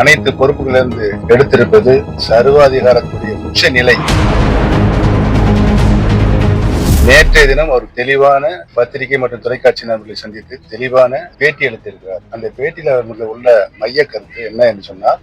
அனைத்து பொறுப்புகளிலிருந்து எடுத்திருப்பது சர்வாதிகாரத்துடைய உச்ச நிலை. நேற்றைய தினம் ஒரு தெளிவான பத்திரிகை மற்றும் தொலைக்காட்சி நண்பர்களை சந்தித்து தெளிவான பேட்டி அளித்திருக்கிறார். அந்த பேட்டியில் அவர்களுக்கு உள்ள மைய கருத்து என்ன என்று சொன்னால்,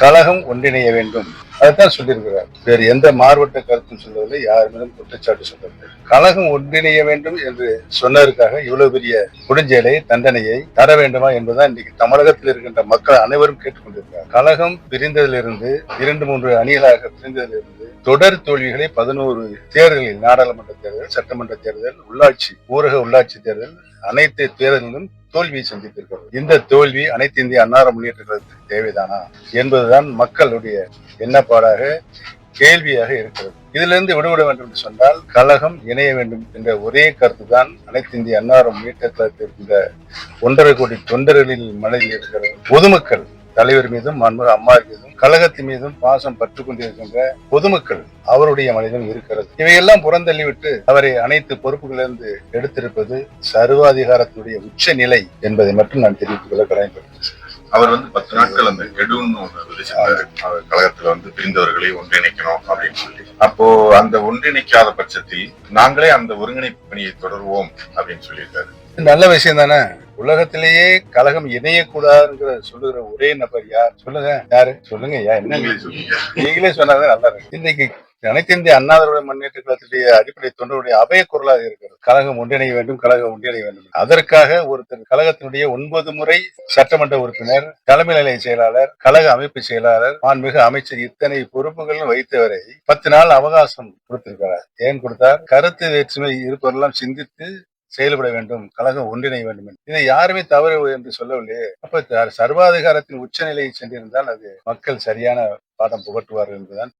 கழகம் ஒன்றிணைய வேண்டும். அதைத்தான் சொல்லியிருக்கிறார். வேறு எந்த மாறுபட்ட கருத்தும் சொல்லவில்லை, யார் மீதும் குற்றச்சாட்டு சொல்லவில்லை. கழகம் ஒன்றிணைய வேண்டும் என்று சொன்னதற்காக இவ்வளவு பெரிய கொடுஞ்செயலை தண்டனையை தர வேண்டுமா என்பதுதான் இன்றைக்கு தமிழகத்தில் இருக்கின்ற மக்கள் அனைவரும் கேட்டுக்கொண்டிருக்கிறார். கழகம் பிரிந்ததிலிருந்து 2-3 அணிகளாக பிரிந்ததிலிருந்து தொடர் தோல்விகளை 11 தேர்தலில், நாடாளுமன்ற தேர்தல், சட்டமன்ற தேர்தல், உள்ளாட்சி, ஊரக உள்ளாட்சி தேர்தல், அனைத்து தேர்தலிலும் தோல்வியை சந்தித்திருக்கிறது. இந்த தோல்வி அனைத்து இந்திய அன்னார முன்னேற்ற கழகத்துக்கு தேவைதானா என்பதுதான் மக்களுடைய எண்ணப்பாடாக, கேள்வியாக இருக்கிறது. இதிலிருந்து விடுபட வேண்டும் என்று சொன்னால் கழகம் இணைய வேண்டும் என்ற ஒரே கருத்து தான் அனைத்து இந்திய அன்னார முன்னேற்ற கழகத்தில் இருக்கின்ற 1.5 கோடி தொண்டர்களின் மனதில் இருக்கிற பொதுமக்கள், தலைவர் மீதும் அம்மா மீதும் கழகத்தின் மீதும் பாசம் பற்று கொண்டிருக்கின்ற பொதுமக்கள் அவருடைய மனிதம் இருக்கிறது. இவையெல்லாம் புறந்தள்ளிவிட்டு அவரை அனைத்து பொறுப்புகளிலிருந்து எடுத்திருப்பது சர்வாதிகாரத்தினுடைய உச்ச நிலை என்பதை மட்டும் நான் தெரிவித்துக் கொள்ள கடமைப்பட்டிருக்கிறேன். அவர் 10 நாட்கள் அந்த கெடுன்னு ஒண்ணு விதிச்சிருந்தாரு. கழகத்துல பிரிந்தவர்களை ஒன்றிணைக்கணும் அப்படின்னு சொல்லி. அப்போ அந்த ஒன்றிணைக்காத பட்சத்தில் நாங்களே அந்த ஒருங்கிணைப்பு பணியை தொடர்வோம் அப்படின்னு சொல்லியிருக்காரு. நல்ல விஷயம் தானே. உலகத்திலேயே கழகம் இணையக்கூடாதுங்கிற சொல்லுகிற ஒரே நபர் யார் சொல்லுங்க? யாரு சொல்லுங்க? நீங்களே சொன்னாதான் நல்லா இருக்கு. இன்னைக்கு அனைத்து இந்திய அண்ணா திராவிட முன்னேற்ற கழகத்துடைய அடிப்படை தொண்டருடைய அபய குரலாக இருக்கிறது. கழகம் ஒன்றிணைய வேண்டும், கழகம் ஒன்றிணைய வேண்டும். அதற்காக ஒருத்தர் கழகத்தினுடைய 9 முறை சட்டமன்ற உறுப்பினர், தலைமை நிலைய செயலாளர், கழக அமைப்பு செயலாளர், மாண்புமிகு அமைச்சர், இத்தனை பொறுப்புகளும் வைத்தவரை 10 நாள் அவகாசம் கொடுத்திருக்கிறார். ஏன் கொடுத்தார்? கருத்து வேற்றுமை இருப்பவரெல்லாம் சிந்தித்து செயல்பட வேண்டும், கழகம் ஒன்றிணைய வேண்டும். இதை யாருமே தவறு என்று சொல்லவில்லையே. அப்ப சர்வாதிகாரத்தின் உச்சநிலையை சென்றிருந்தால் அது மக்கள் சரியான பாடம் புகட்டுவார்கள் என்றுதான்